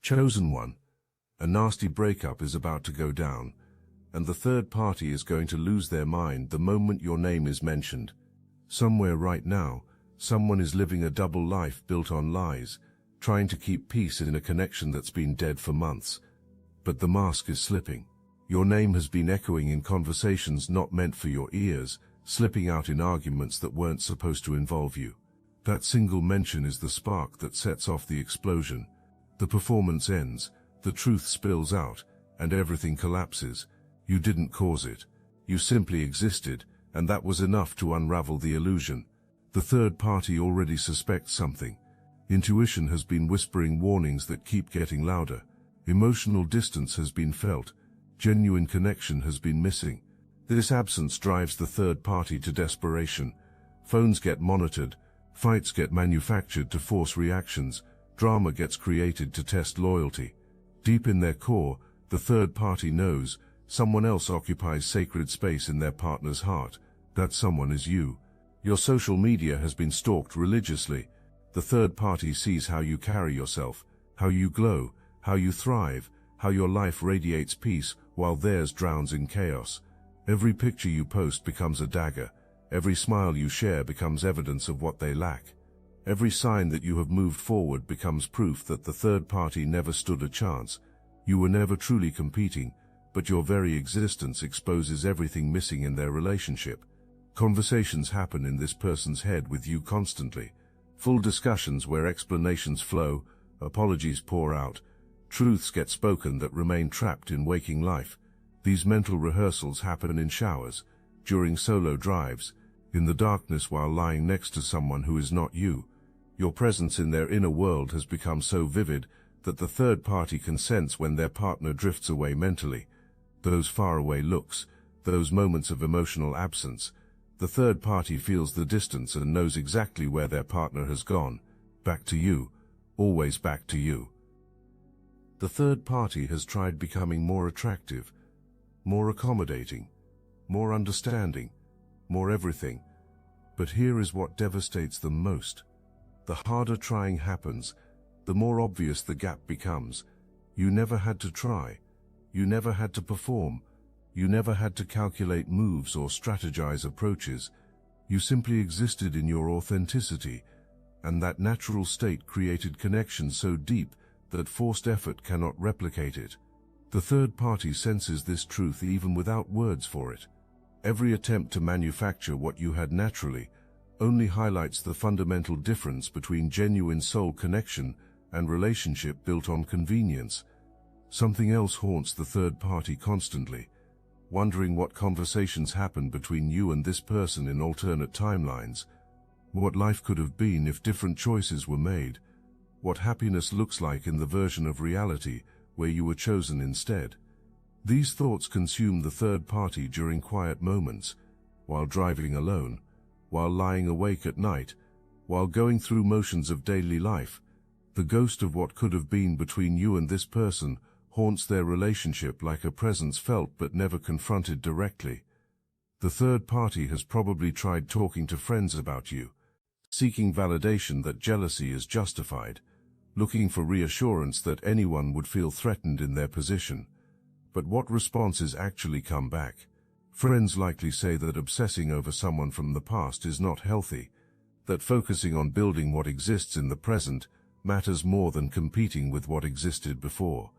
Chosen one, a nasty breakup is about to go down, and the third party is going to lose their mind the moment your name is mentioned. Somewhere right now, someone is living a double life built on lies, trying to keep peace in a connection that's been dead for months. But the mask is slipping. Your name has been echoing in conversations not meant for your ears, slipping out in arguments that weren't supposed to involve you. That single mention is the spark that sets off the explosion. The performance ends, the truth spills out, and everything collapses. You didn't cause it. You simply existed, and that was enough to unravel the illusion. The third party already suspects something. Intuition has been whispering warnings that keep getting louder. Emotional distance has been felt. Genuine connection has been missing. This absence drives the third party to desperation. Phones get monitored, fights get manufactured to force reactions, drama gets created to test loyalty. Deep in their core, the third party knows someone else occupies sacred space in their partner's heart. That someone is you. Your social media has been stalked religiously. The third party sees how you carry yourself, how you glow, how you thrive, how your life radiates peace while theirs drowns in chaos. Every picture you post becomes a dagger. Every smile you share becomes evidence of what they lack. Every sign that you have moved forward becomes proof that the third party never stood a chance. You were never truly competing, but your very existence exposes everything missing in their relationship. Conversations happen in this person's head with you constantly. Full discussions where explanations flow, apologies pour out, truths get spoken that remain trapped in waking life. These mental rehearsals happen in showers, during solo drives, in the darkness while lying next to someone who is not you. Your presence in their inner world has become so vivid that the third party can sense when their partner drifts away mentally. Those faraway looks, those moments of emotional absence. The third party feels the distance and knows exactly where their partner has gone. Back to you. Always back to you. The third party has tried becoming more attractive, more accommodating, more understanding, more everything. But here is what devastates them most. The harder trying happens, the more obvious the gap becomes. You never had to try. You never had to perform. You never had to calculate moves or strategize approaches. You simply existed in your authenticity, and that natural state created connection so deep that forced effort cannot replicate it. The third party senses this truth even without words for it. Every attempt to manufacture what you had naturally only highlights the fundamental difference between genuine soul connection and relationship built on convenience. Something else haunts the third party constantly, wondering what conversations happened between you and this person in alternate timelines, what life could have been if different choices were made, what happiness looks like in the version of reality where you were chosen instead. These thoughts consume the third party during quiet moments, while driving alone, while lying awake at night, while going through motions of daily life. The ghost of what could have been between you and this person haunts their relationship like a presence felt but never confronted directly. The third party has probably tried talking to friends about you, seeking validation that jealousy is justified, looking for reassurance that anyone would feel threatened in their position. But what responses actually come back? Friends likely say that obsessing over someone from the past is not healthy, that focusing on building what exists in the present matters more than competing with what existed before.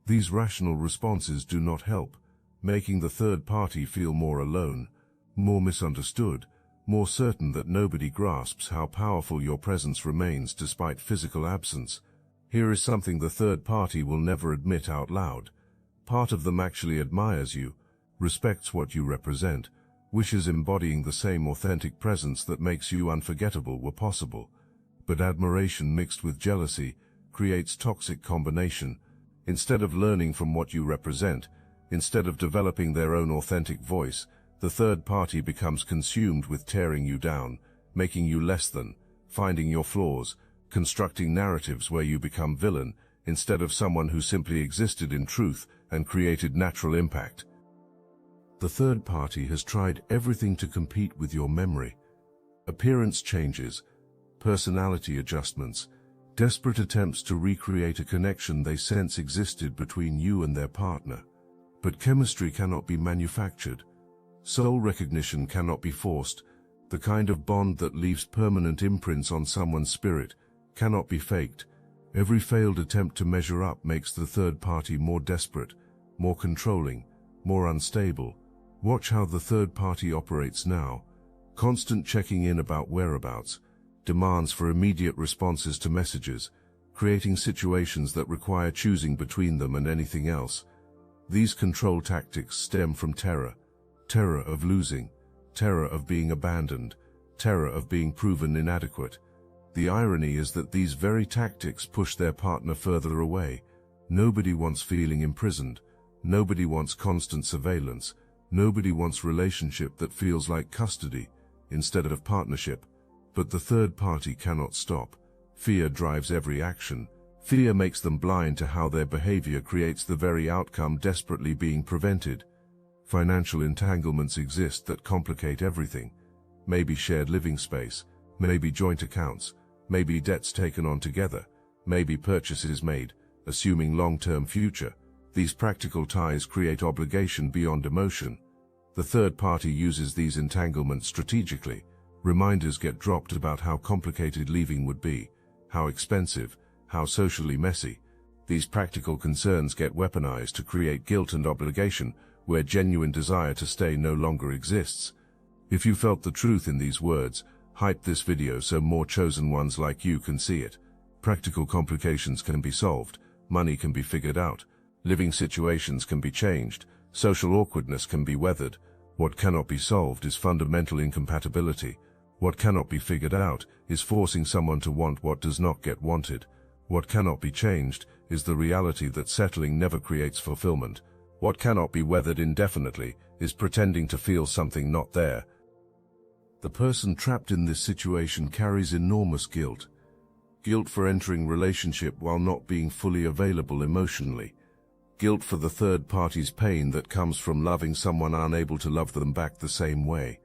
These rational responses do not help, making the third party feel more alone, more misunderstood, more certain that nobody grasps how powerful your presence remains despite physical absence. Here is something the third party will never admit out loud. Part of them actually admires you, respects what you represent, wishes embodying the same authentic presence that makes you unforgettable were possible. But admiration mixed with jealousy creates toxic combination. Instead of learning from what you represent, instead of developing their own authentic voice, the third party becomes consumed with tearing you down, making you less than, finding your flaws, constructing narratives where you become villain, instead of someone who simply existed in truth and created natural impact. The third party has tried everything to compete with your memory. Appearance changes, personality adjustments, Desperate attempts to recreate a connection they sense existed between you and their partner. But chemistry cannot be manufactured. Soul recognition cannot be forced. The kind of bond that leaves permanent imprints on someone's spirit cannot be faked. Every failed attempt to measure up makes the third party more desperate, more controlling, more unstable. Watch how the third party operates now. Constant checking in about whereabouts, demands for immediate responses to messages, creating situations that require choosing between them and anything else. These control tactics stem from terror. Terror of losing, terror of being abandoned, terror of being proven inadequate. The irony is that these very tactics push their partner further away. Nobody wants feeling imprisoned. Nobody wants constant surveillance. Nobody wants relationship that feels like custody instead of partnership. But the third party cannot stop. Fear drives every action. Fear makes them blind to how their behavior creates the very outcome desperately being prevented. Financial entanglements exist that complicate everything. Maybe shared living space, maybe joint accounts, maybe debts taken on together, maybe purchases made, assuming long-term future. These practical ties create obligation beyond emotion. The third party uses these entanglements strategically. Reminders get dropped about how complicated leaving would be, how expensive, how socially messy. These practical concerns get weaponized to create guilt and obligation, where genuine desire to stay no longer exists. If you felt the truth in these words, hype this video so more chosen ones like you can see it. Practical complications can be solved, money can be figured out, living situations can be changed, social awkwardness can be weathered. What cannot be solved is fundamental incompatibility. What cannot be figured out is forcing someone to want what does not get wanted. What cannot be changed is the reality that settling never creates fulfillment. What cannot be weathered indefinitely is pretending to feel something not there. The person trapped in this situation carries enormous guilt. Guilt for entering relationship while not being fully available emotionally. Guilt for the third party's pain that comes from loving someone unable to love them back the same way.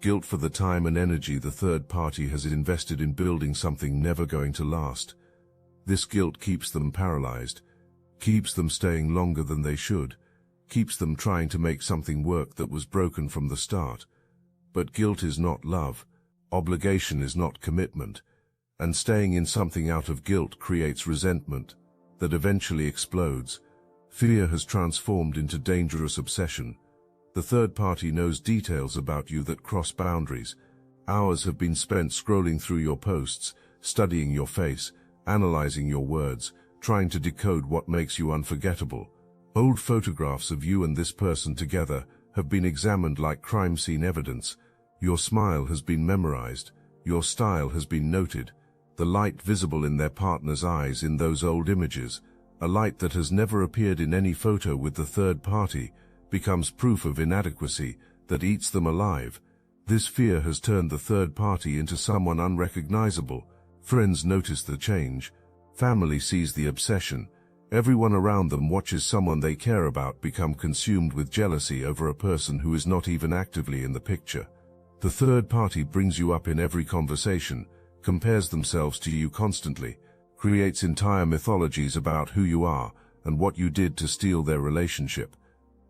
Guilt for the time and energy the third party has invested in building something never going to last. This guilt keeps them paralyzed, keeps them staying longer than they should, keeps them trying to make something work that was broken from the start. But guilt is not love, obligation is not commitment, and staying in something out of guilt creates resentment that eventually explodes. Fear has transformed into dangerous obsession. The third party knows details about you that cross boundaries. Hours have been spent scrolling through your posts, studying your face, analyzing your words, trying to decode what makes you unforgettable. Old photographs of you and this person together have been examined like crime scene evidence. Your smile has been memorized. Your style has been noted. The light visible in their partner's eyes in those old images, a light that has never appeared in any photo with the third party, becomes proof of inadequacy that eats them alive. This fear has turned the third party into someone unrecognizable. Friends notice the change. Family sees the obsession. Everyone around them watches someone they care about become consumed with jealousy over a person who is not even actively in the picture. The third party brings you up in every conversation, compares themselves to you constantly, creates entire mythologies about who you are and what you did to steal their relationship.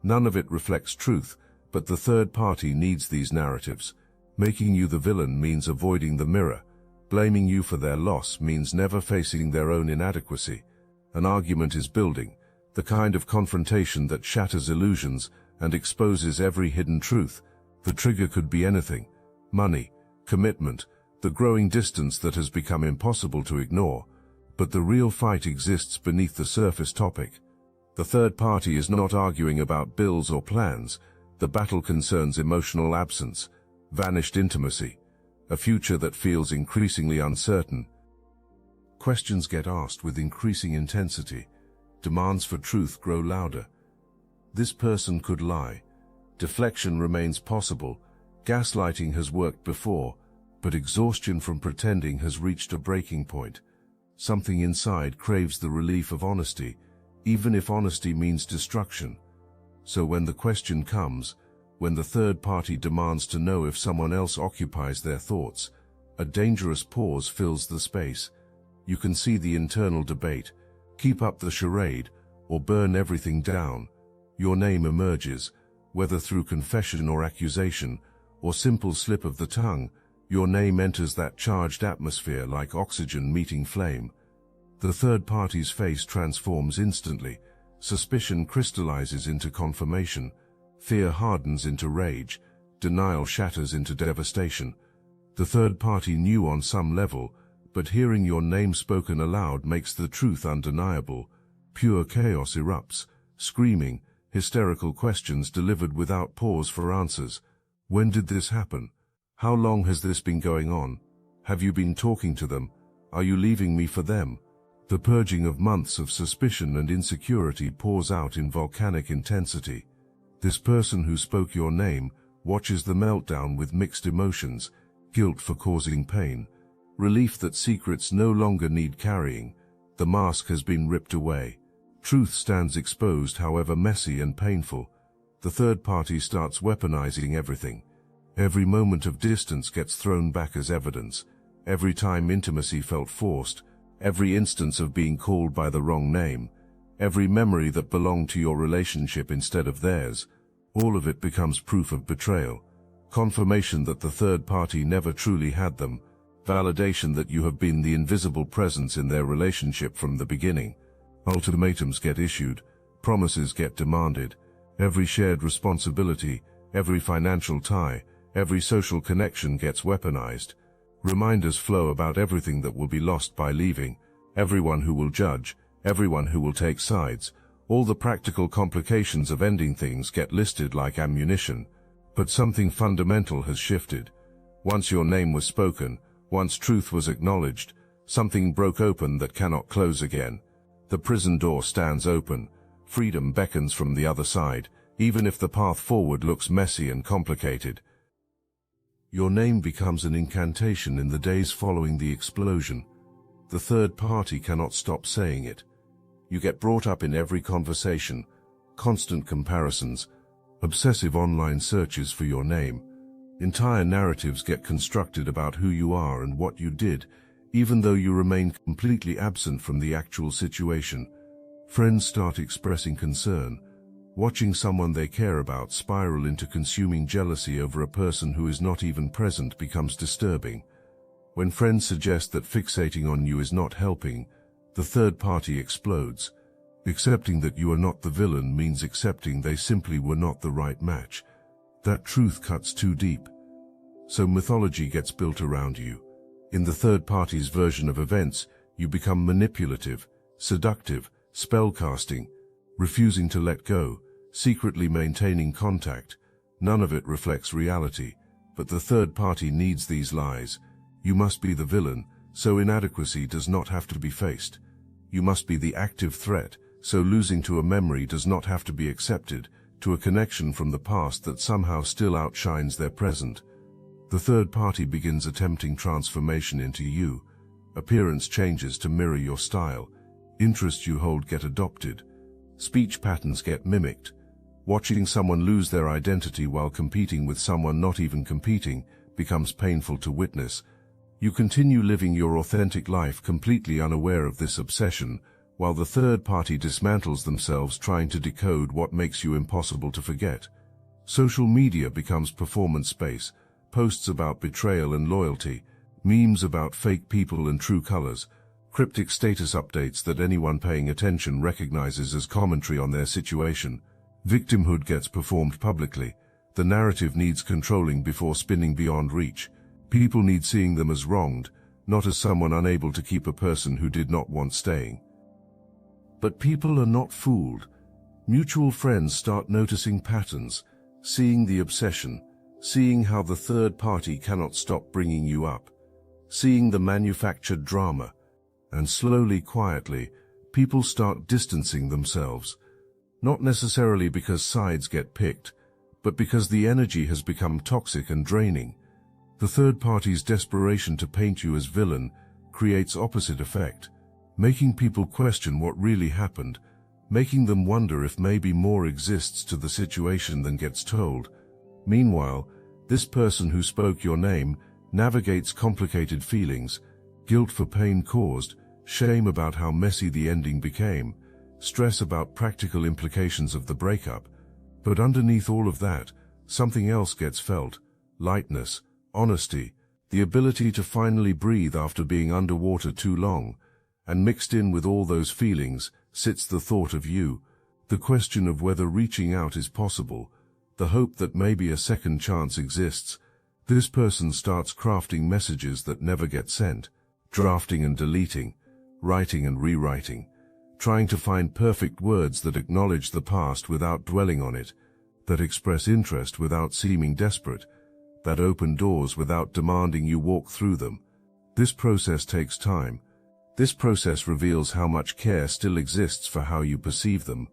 None of it reflects truth, but the third party needs these narratives. Making you the villain means avoiding the mirror. Blaming you for their loss means never facing their own inadequacy. An argument is building, the kind of confrontation that shatters illusions and exposes every hidden truth. The trigger could be anything: money, commitment, the growing distance that has become impossible to ignore. But the real fight exists beneath the surface topic. The third party is not arguing about bills or plans. The battle concerns emotional absence, vanished intimacy, a future that feels increasingly uncertain. Questions get asked with increasing intensity. Demands for truth grow louder. This person could lie. Deflection remains possible. Gaslighting has worked before, but exhaustion from pretending has reached a breaking point. Something inside craves the relief of honesty, even if honesty means destruction. So when the question comes, when the third party demands to know if someone else occupies their thoughts, a dangerous pause fills the space. You can see the internal debate, keep up the charade, or burn everything down. Your name emerges, whether through confession or accusation, or simple slip of the tongue. Your name enters that charged atmosphere like oxygen meeting flame. The third party's face transforms instantly. Suspicion crystallizes into confirmation. Fear hardens into rage. Denial shatters into devastation. The third party knew on some level, but hearing your name spoken aloud makes the truth undeniable. Pure chaos erupts, screaming, hysterical questions delivered without pause for answers. When did this happen? How long has this been going on? Have you been talking to them? Are you leaving me for them? The purging of months of suspicion and insecurity pours out in volcanic intensity. This person who spoke your name watches the meltdown with mixed emotions, guilt for causing pain, relief that secrets no longer need carrying. The mask has been ripped away. Truth stands exposed, however messy and painful. The third party starts weaponizing everything. Every moment of distance gets thrown back as evidence. Every time intimacy felt forced, every instance of being called by the wrong name, every memory that belonged to your relationship instead of theirs, all of it becomes proof of betrayal. Confirmation that the third party never truly had them. Validation that you have been the invisible presence in their relationship from the beginning. Ultimatums get issued. Promises get demanded. Every shared responsibility, every financial tie, every social connection gets weaponized. Reminders flow about everything that will be lost by leaving, everyone who will judge, everyone who will take sides. All the practical complications of ending things get listed like ammunition. But something fundamental has shifted. Once your name was spoken, once truth was acknowledged, something broke open that cannot close again. The prison door stands open. Freedom beckons from the other side, even if the path forward looks messy and complicated. Your name becomes an incantation in the days following the explosion. The third party cannot stop saying it. You get brought up in every conversation, constant comparisons, obsessive online searches for your name. Entire narratives get constructed about who you are and what you did, even though you remain completely absent from the actual situation. Friends start expressing concern. Watching someone they care about spiral into consuming jealousy over a person who is not even present becomes disturbing. When friends suggest that fixating on you is not helping, the third party explodes. Accepting that you are not the villain means accepting they simply were not the right match. That truth cuts too deep. So mythology gets built around you. In the third party's version of events, you become manipulative, seductive, spellcasting, refusing to let go, secretly maintaining contact. None of it reflects reality, but the third party needs these lies. You must be the villain, so inadequacy does not have to be faced. You must be the active threat, so losing to a memory does not have to be accepted, to a connection from the past that somehow still outshines their present. The third party begins attempting transformation into you. Appearance changes to mirror your style. Interests you hold get adopted. Speech patterns get mimicked. Watching someone lose their identity while competing with someone not even competing becomes painful to witness. You continue living your authentic life completely unaware of this obsession, while the third party dismantles themselves trying to decode what makes you impossible to forget. Social media becomes performance space. Posts about betrayal and loyalty, memes about fake people and true colors, cryptic status updates that anyone paying attention recognizes as commentary on their situation. Victimhood gets performed publicly. The narrative needs controlling before spinning beyond reach. People need seeing them as wronged, not as someone unable to keep a person who did not want staying. But people are not fooled. Mutual friends start noticing patterns, seeing the obsession, seeing how the third party cannot stop bringing you up, seeing the manufactured drama, and slowly, quietly, people start distancing themselves. Not necessarily because sides get picked, but because the energy has become toxic and draining. The third party's desperation to paint you as villain creates opposite effect, making people question what really happened, making them wonder if maybe more exists to the situation than gets told. Meanwhile, this person who spoke your name navigates complicated feelings, guilt for pain caused, shame about how messy the ending became, stress about practical implications of the breakup. But underneath all of that, something else gets felt: lightness, honesty, the ability to finally breathe after being underwater too long. And mixed in with all those feelings sits the thought of you, the question of whether reaching out is possible, the hope that maybe a second chance exists. This person starts crafting messages that never get sent, drafting and deleting, writing and rewriting, trying to find perfect words that acknowledge the past without dwelling on it, that express interest without seeming desperate, that open doors without demanding you walk through them. This process takes time. This process reveals how much care still exists for how you perceive them.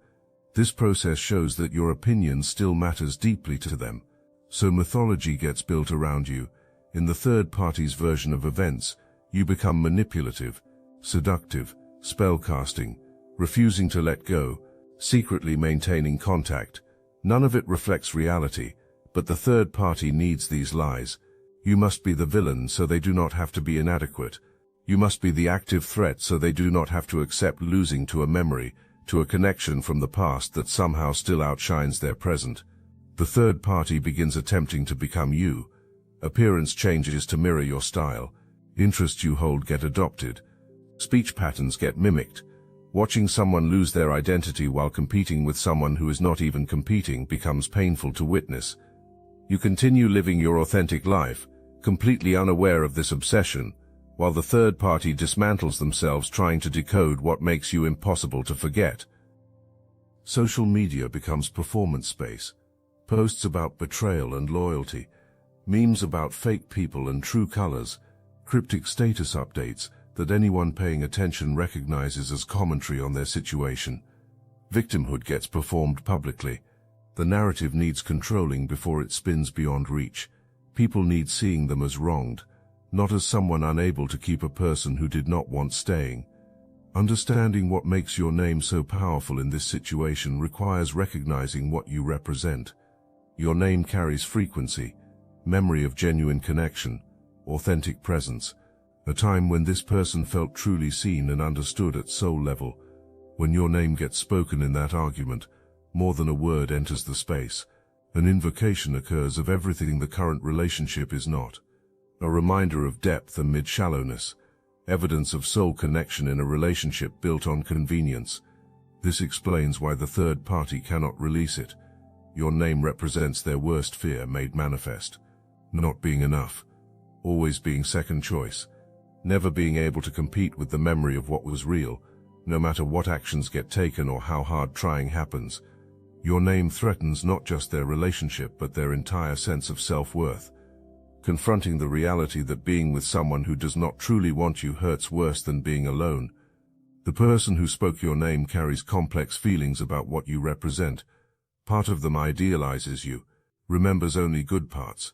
This process shows that your opinion still matters deeply to them. So mythology gets built around you. In the third party's version of events, you become manipulative, seductive, spellcasting, refusing to let go, secretly maintaining contact. None of it reflects reality, but the third party needs these lies. You must be the villain so they do not have to be inadequate. You must be the active threat so they do not have to accept losing to a memory, to a connection from the past that somehow still outshines their present. The third party begins attempting to become you. Appearance changes to mirror your style. Interests you hold get adopted. Speech patterns get mimicked. Watching someone lose their identity while competing with someone who is not even competing becomes painful to witness. You continue living your authentic life, completely unaware of this obsession, while the third party dismantles themselves trying to decode what makes you impossible to forget. Social media becomes performance space. Posts about betrayal and loyalty, memes about fake people and true colors, cryptic status updates that anyone paying attention recognizes as commentary on their situation. Victimhood gets performed publicly. The narrative needs controlling before it spins beyond reach. People need seeing them as wronged, not as someone unable to keep a person who did not want staying. Understanding what makes your name so powerful in this situation requires recognizing what you represent. Your name carries frequency, memory of genuine connection, authentic presence, a time when this person felt truly seen and understood at soul level. When your name gets spoken in that argument, more than a word enters the space. An invocation occurs of everything the current relationship is not. A reminder of depth amid shallowness, evidence of soul connection in a relationship built on convenience. This explains why the third party cannot release it. Your name represents their worst fear made manifest. Not being enough, always being second choice, never being able to compete with the memory of what was real, no matter what actions get taken or how hard trying happens. Your name threatens not just their relationship but their entire sense of self-worth. Confronting the reality that being with someone who does not truly want you hurts worse than being alone. The person who spoke your name carries complex feelings about what you represent. Part of them idealizes you, remembers only good parts,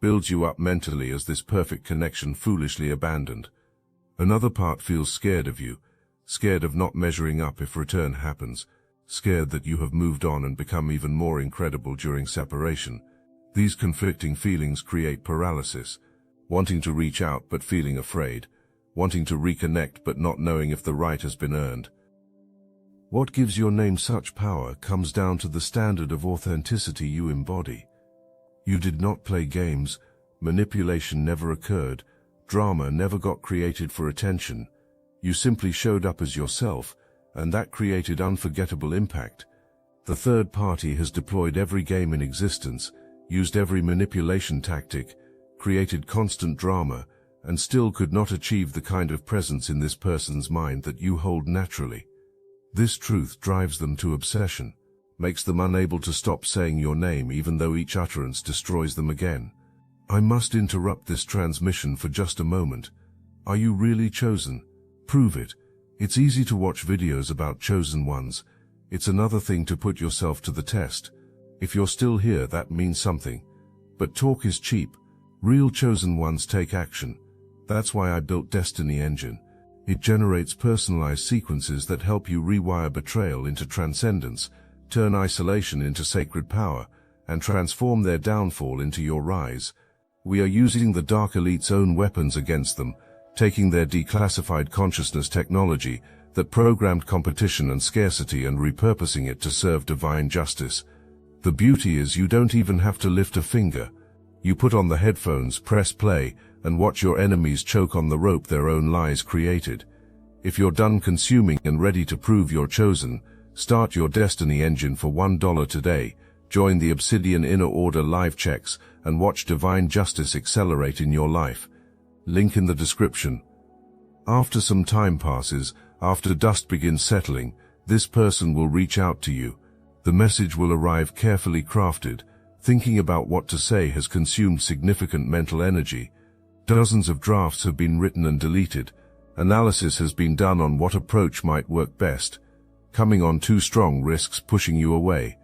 builds you up mentally as this perfect connection foolishly abandoned. Another part feels scared of you, scared of not measuring up if return happens, scared that you have moved on and become even more incredible during separation. These conflicting feelings create paralysis, wanting to reach out but feeling afraid, wanting to reconnect but not knowing if the right has been earned. What gives your name such power comes down to the standard of authenticity you embody. You did not play games, manipulation never occurred, drama never got created for attention. You simply showed up as yourself, and that created unforgettable impact. The third party has deployed every game in existence, used every manipulation tactic, created constant drama, and still could not achieve the kind of presence in this person's mind that you hold naturally. This truth drives them to obsession, makes them unable to stop saying your name even though each utterance destroys them again. I must interrupt this transmission for just a moment. Are you really chosen? Prove it. It's easy to watch videos about chosen ones. It's another thing to put yourself to the test. If you're still here, that means something. But talk is cheap. Real chosen ones take action. That's why I built Destiny Engine. It generates personalized sequences that help you rewire betrayal into transcendence, turn isolation into sacred power, and transform their downfall into your rise. We are using the Dark Elite's own weapons against them, taking their declassified consciousness technology that programmed competition and scarcity and repurposing it to serve divine justice. The beauty is you don't even have to lift a finger. You put on the headphones, press play, and watch your enemies choke on the rope their own lies created. If you're done consuming and ready to prove you're chosen, start your destiny engine for $1 today. Join the Obsidian Inner Order live checks and watch divine justice accelerate in your life. Link in the description. After some time passes, after dust begins settling, this person will reach out to you. The message will arrive carefully crafted. Thinking about what to say has consumed significant mental energy. Dozens of drafts have been written and deleted. Analysis has been done on what approach might work best. Coming on too strong risks pushing you away.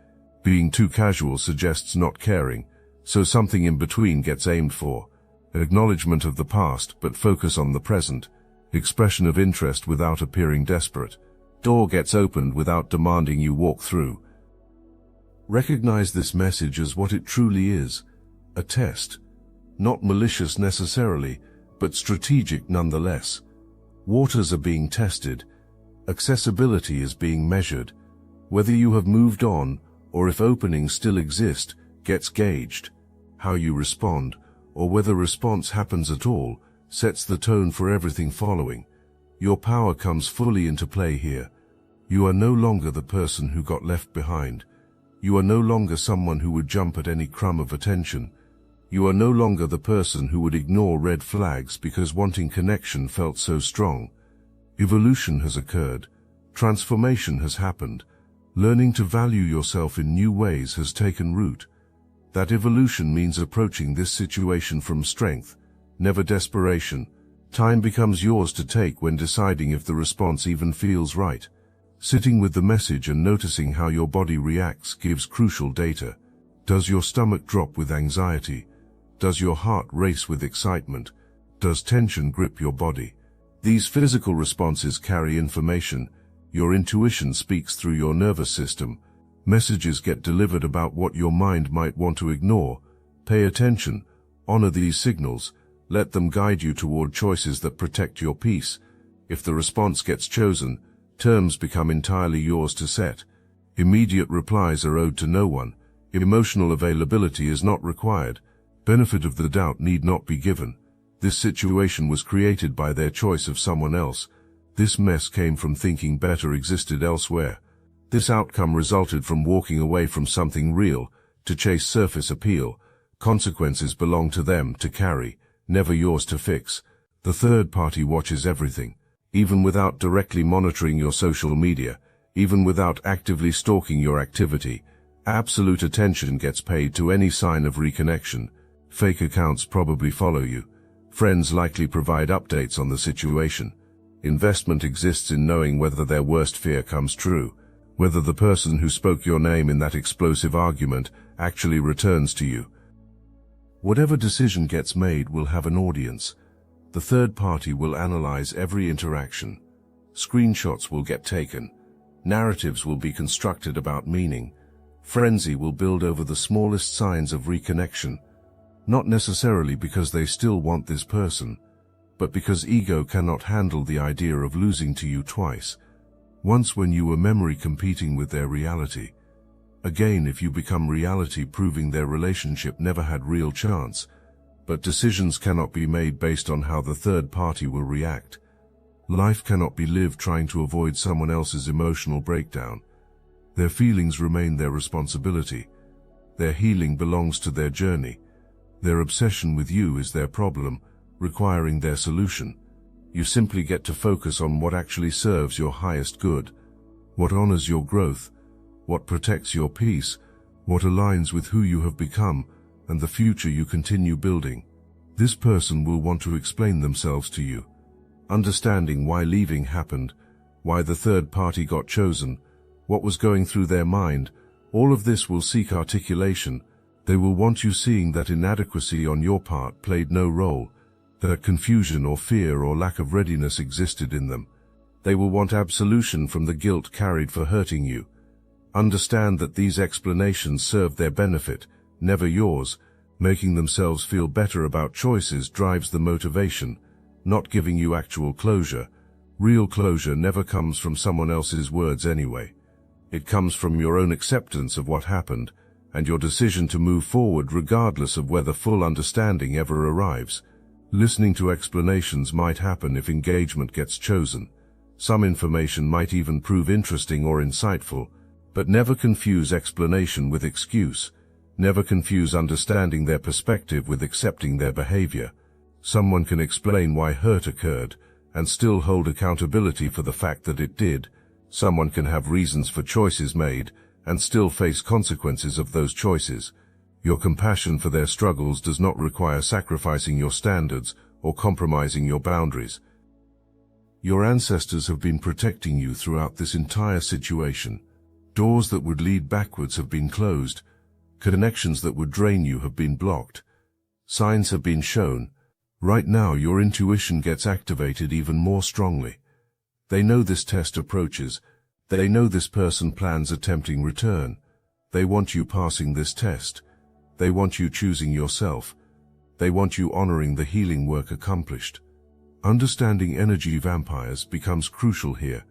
Being too casual suggests not caring, so something in between gets aimed for. Acknowledgement of the past, but focus on the present. Expression of interest without appearing desperate. Door gets opened without demanding you walk through. Recognize this message as what it truly is, a test. Not malicious necessarily, but strategic nonetheless. Waters are being tested. Accessibility is being measured. Whether you have moved on, or if openings still exist, gets gauged. How you respond, or whether response happens at all, sets the tone for everything following. Your power comes fully into play here. You are no longer the person who got left behind. You are no longer someone who would jump at any crumb of attention. You are no longer the person who would ignore red flags because wanting connection felt so strong. Evolution has occurred. Transformation has happened. Learning to value yourself in new ways has taken root. That evolution means approaching this situation from strength, never desperation. Time becomes yours to take when deciding if the response even feels right. Sitting with the message and noticing how your body reacts gives crucial data. Does your stomach drop with anxiety? Does your heart race with excitement? Does tension grip your body? These physical responses carry information. Your intuition speaks through your nervous system. Messages get delivered about what your mind might want to ignore. Pay attention. Honor these signals. Let them guide you toward choices that protect your peace. If the response gets chosen, terms become entirely yours to set. Immediate replies are owed to no one. Emotional availability is not required. Benefit of the doubt need not be given. This situation was created by their choice of someone else. This mess came from thinking better existed elsewhere. This outcome resulted from walking away from something real, to chase surface appeal. Consequences belong to them to carry, never yours to fix. The third party watches everything. Even without directly monitoring your social media, even without actively stalking your activity, absolute attention gets paid to any sign of reconnection. Fake accounts probably follow you. Friends likely provide updates on the situation. Investment exists in knowing whether their worst fear comes true, whether the person who spoke your name in that explosive argument actually returns to you. Whatever decision gets made will have an audience. The third party will analyze every interaction. Screenshots will get taken. Narratives will be constructed about meaning. Frenzy will build over the smallest signs of reconnection. Not necessarily because they still want this person, but because ego cannot handle the idea of losing to you twice. Once when you were memory competing with their reality. Again if you become reality proving their relationship never had real chance. But decisions cannot be made based on how the third party will react. Life cannot be lived trying to avoid someone else's emotional breakdown. Their feelings remain their responsibility. Their healing belongs to their journey. Their obsession with you is their problem, requiring their solution. You simply get to focus on what actually serves your highest good, what honors your growth, what protects your peace, what aligns with who you have become, and the future you continue building. This person will want to explain themselves to you. Understanding why leaving happened, why the third party got chosen, what was going through their mind, all of this will seek articulation. They will want you seeing that inadequacy on your part played no role, that confusion or fear or lack of readiness existed in them. They will want absolution from the guilt carried for hurting you. Understand that these explanations serve their benefit, never yours. Making themselves feel better about choices drives the motivation, not giving you actual closure. Real closure never comes from someone else's words anyway. It comes from your own acceptance of what happened, and your decision to move forward regardless of whether full understanding ever arrives. Listening to explanations might happen if engagement gets chosen. Some information might even prove interesting or insightful, but never confuse explanation with excuse. Never confuse understanding their perspective with accepting their behavior. Someone can explain why hurt occurred, and still hold accountability for the fact that it did. Someone can have reasons for choices made, and still face consequences of those choices. Your compassion for their struggles does not require sacrificing your standards or compromising your boundaries. Your ancestors have been protecting you throughout this entire situation. Doors that would lead backwards have been closed. Connections that would drain you have been blocked. Signs have been shown. Right now your intuition gets activated even more strongly. They know this test approaches. They know this person plans attempting return. They want you passing this test. They want you choosing yourself. They want you honoring the healing work accomplished. Understanding energy vampires becomes crucial here.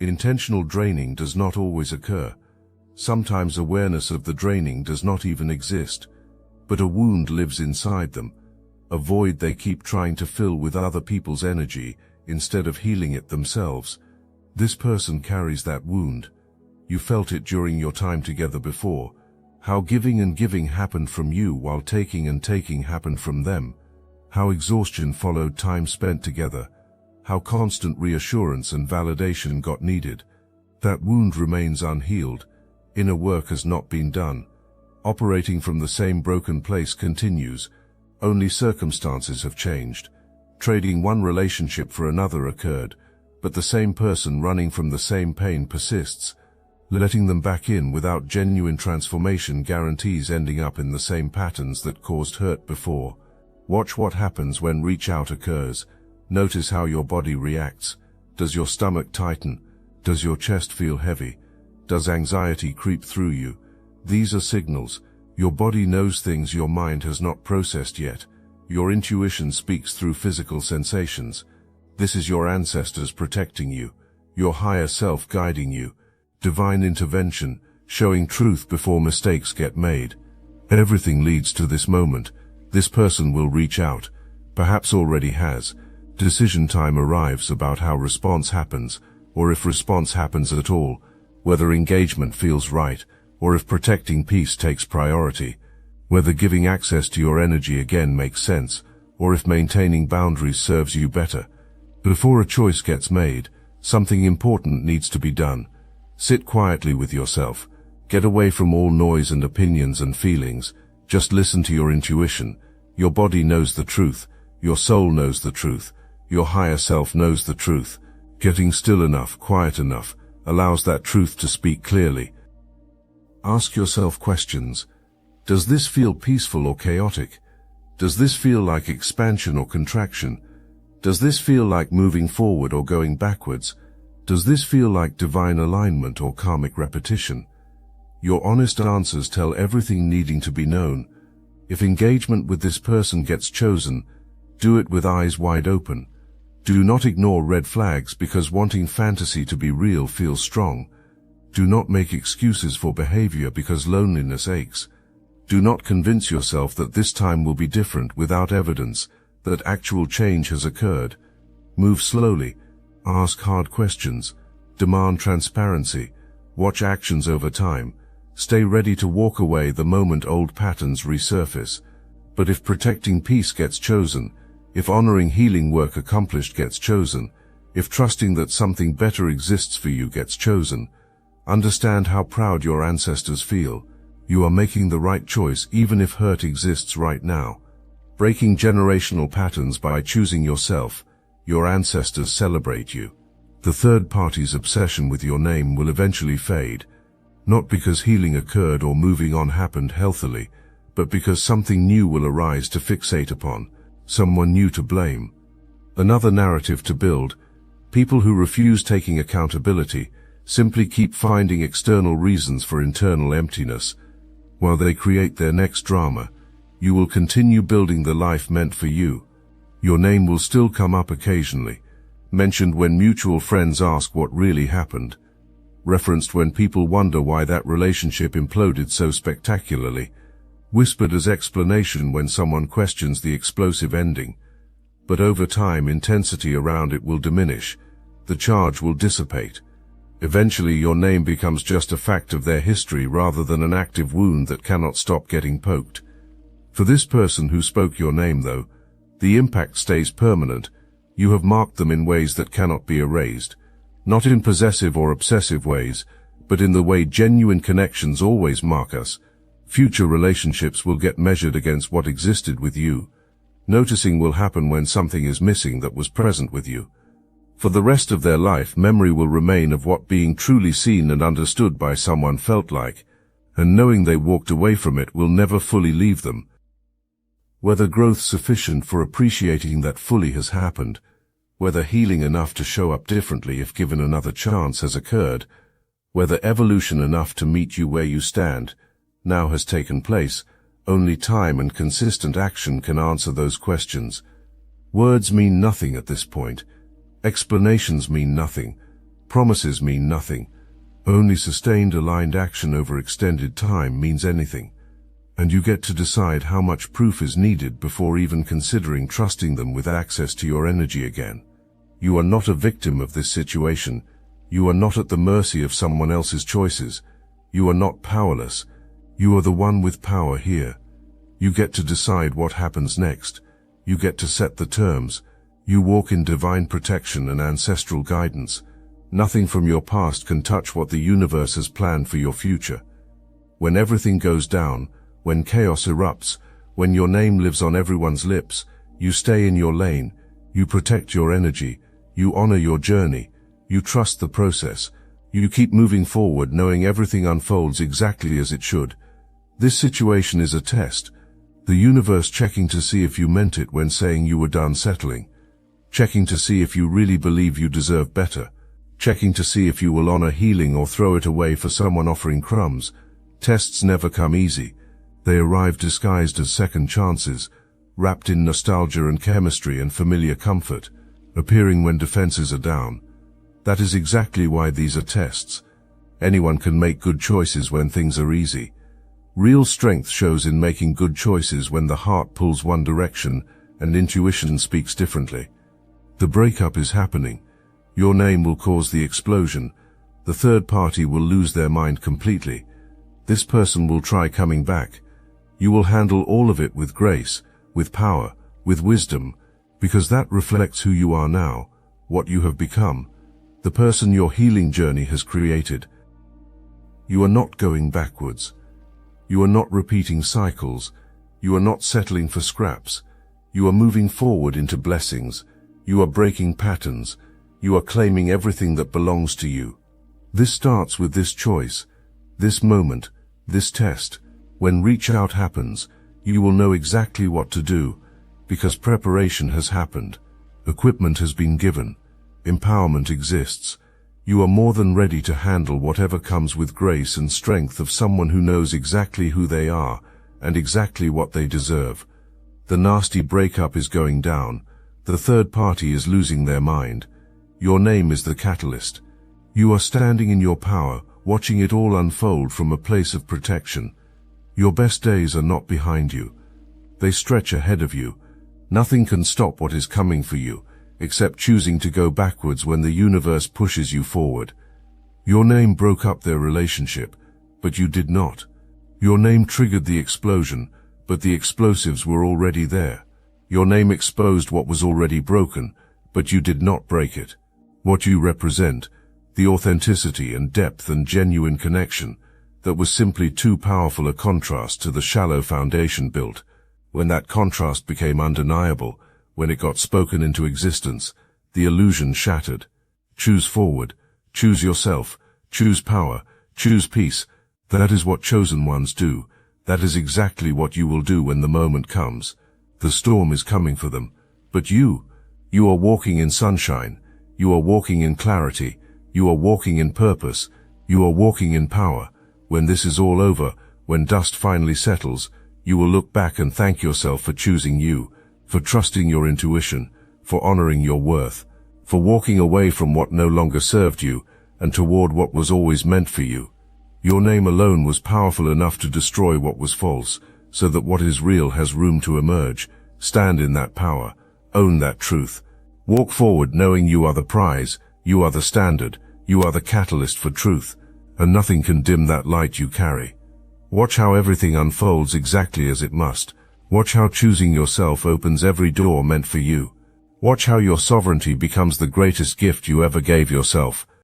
Intentional draining does not always occur. Sometimes awareness of the draining does not even exist, but a wound lives inside them, a void they keep trying to fill with other people's energy instead of healing it themselves. This person carries that wound. You felt it during your time together before, how giving and giving happened from you while taking and taking happened from them, how exhaustion followed time spent together, how constant reassurance and validation got needed. That wound remains unhealed. Inner work has not been done. Operating from the same broken place continues. Only circumstances have changed. Trading one relationship for another occurred, but the same person running from the same pain persists. Letting them back in without genuine transformation guarantees ending up in the same patterns that caused hurt before. Watch what happens when reach out occurs. Notice how your body reacts. Does your stomach tighten? Does your chest feel heavy? Does anxiety creep through you? These are signals. Your body knows things your mind has not processed yet. Your intuition speaks through physical sensations. This is your ancestors protecting you, your higher self guiding you. Divine intervention, showing truth before mistakes get made. Everything leads to this moment. This person will reach out, perhaps already has. Decision time arrives about how response happens, or if response happens at all, whether engagement feels right, or if protecting peace takes priority, whether giving access to your energy again makes sense, or if maintaining boundaries serves you better. Before a choice gets made, something important needs to be done. Sit quietly with yourself. Get away from all noise and opinions and feelings. Just listen to your intuition. Your body knows the truth. Your soul knows the truth. Your higher self knows the truth. Getting still enough, quiet enough, allows that truth to speak clearly. Ask yourself questions. Does this feel peaceful or chaotic? Does this feel like expansion or contraction? Does this feel like moving forward or going backwards? Does this feel like divine alignment or karmic repetition? Your honest answers tell everything needing to be known. If engagement with this person gets chosen, do it with eyes wide open. Do not ignore red flags because wanting fantasy to be real feels strong. Do not make excuses for behavior because loneliness aches. Do not convince yourself that this time will be different without evidence that actual change has occurred. Move slowly. Ask hard questions. Demand transparency. Watch actions over time. Stay ready to walk away the moment old patterns resurface. But if protecting peace gets chosen, if honoring healing work accomplished gets chosen, if trusting that something better exists for you gets chosen, understand how proud your ancestors feel. You are making the right choice even if hurt exists right now. Breaking generational patterns by choosing yourself. Your ancestors celebrate you. The third party's obsession with your name will eventually fade, not because healing occurred or moving on happened healthily, but because something new will arise to fixate upon, someone new to blame. Another narrative to build. People who refuse taking accountability simply keep finding external reasons for internal emptiness. While they create their next drama, you will continue building the life meant for you. Your name will still come up occasionally, mentioned when mutual friends ask what really happened, referenced when people wonder why that relationship imploded so spectacularly, whispered as explanation when someone questions the explosive ending. But over time, intensity around it will diminish, the charge will dissipate. Eventually your name becomes just a fact of their history rather than an active wound that cannot stop getting poked. For this person who spoke your name, though, the impact stays permanent. You have marked them in ways that cannot be erased, not in possessive or obsessive ways, but in the way genuine connections always mark us. Future relationships will get measured against what existed with you. Noticing will happen when something is missing that was present with you. For the rest of their life, memory will remain of what being truly seen and understood by someone felt like, and knowing they walked away from it will never fully leave them. Whether growth sufficient for appreciating that fully has happened, whether healing enough to show up differently if given another chance has occurred, whether evolution enough to meet you where you stand now has taken place, only time and consistent action can answer those questions. Words mean nothing at this point. Explanations mean nothing. Promises mean nothing. Only sustained, aligned action over extended time means anything. And you get to decide how much proof is needed before even considering trusting them with access to your energy again. You are not a victim of this situation. You are not at the mercy of someone else's choices. You are not powerless. You are the one with power here. You get to decide what happens next. You get to set the terms. You walk in divine protection and ancestral guidance. Nothing from your past can touch what the universe has planned for your future. When everything goes down, when chaos erupts, when your name lives on everyone's lips, you stay in your lane, you protect your energy, you honor your journey, you trust the process, you keep moving forward knowing everything unfolds exactly as it should. This situation is a test, the universe checking to see if you meant it when saying you were done settling, checking to see if you really believe you deserve better, checking to see if you will honor healing or throw it away for someone offering crumbs. Tests never come easy. They arrive disguised as second chances, wrapped in nostalgia and chemistry and familiar comfort, appearing when defenses are down. That is exactly why these are tests. Anyone can make good choices when things are easy. Real strength shows in making good choices when the heart pulls one direction and intuition speaks differently. The breakup is happening. Your name will cause the explosion. The third party will lose their mind completely. This person will try coming back. You will handle all of it with grace, with power, with wisdom, because that reflects who you are now, what you have become, the person your healing journey has created. You are not going backwards. You are not repeating cycles. You are not settling for scraps. You are moving forward into blessings. You are breaking patterns. You are claiming everything that belongs to you. This starts with this choice, this moment, this test. When reach out happens, you will know exactly what to do, because preparation has happened, equipment has been given, empowerment exists. You are more than ready to handle whatever comes with grace and strength of someone who knows exactly who they are and exactly what they deserve. The nasty breakup is going down. The third party is losing their mind. Your name is the catalyst. You are standing in your power, watching it all unfold from a place of protection. Your best days are not behind you. They stretch ahead of you. Nothing can stop what is coming for you, except choosing to go backwards when the universe pushes you forward. Your name broke up their relationship, but you did not. Your name triggered the explosion, but the explosives were already there. Your name exposed what was already broken, but you did not break it. What you represent, the authenticity and depth and genuine connection, that was simply too powerful a contrast to the shallow foundation built. When that contrast became undeniable, when it got spoken into existence, the illusion shattered. Choose forward, choose yourself, choose power, choose peace. That is what chosen ones do. That is exactly what you will do when the moment comes. The storm is coming for them, but you are walking in sunshine, you are walking in clarity, you are walking in purpose, you are walking in power. When this is all over, when dust finally settles, you will look back and thank yourself for choosing you, for trusting your intuition, for honoring your worth, for walking away from what no longer served you and toward what was always meant for you. Your name alone was powerful enough to destroy what was false, so that what is real has room to emerge. Stand in that power. Own that truth. Walk forward knowing you are the prize, you are the standard, you are the catalyst for truth, and nothing can dim that light you carry. Watch how everything unfolds exactly as it must. Watch how choosing yourself opens every door meant for you. Watch how your sovereignty becomes the greatest gift you ever gave yourself.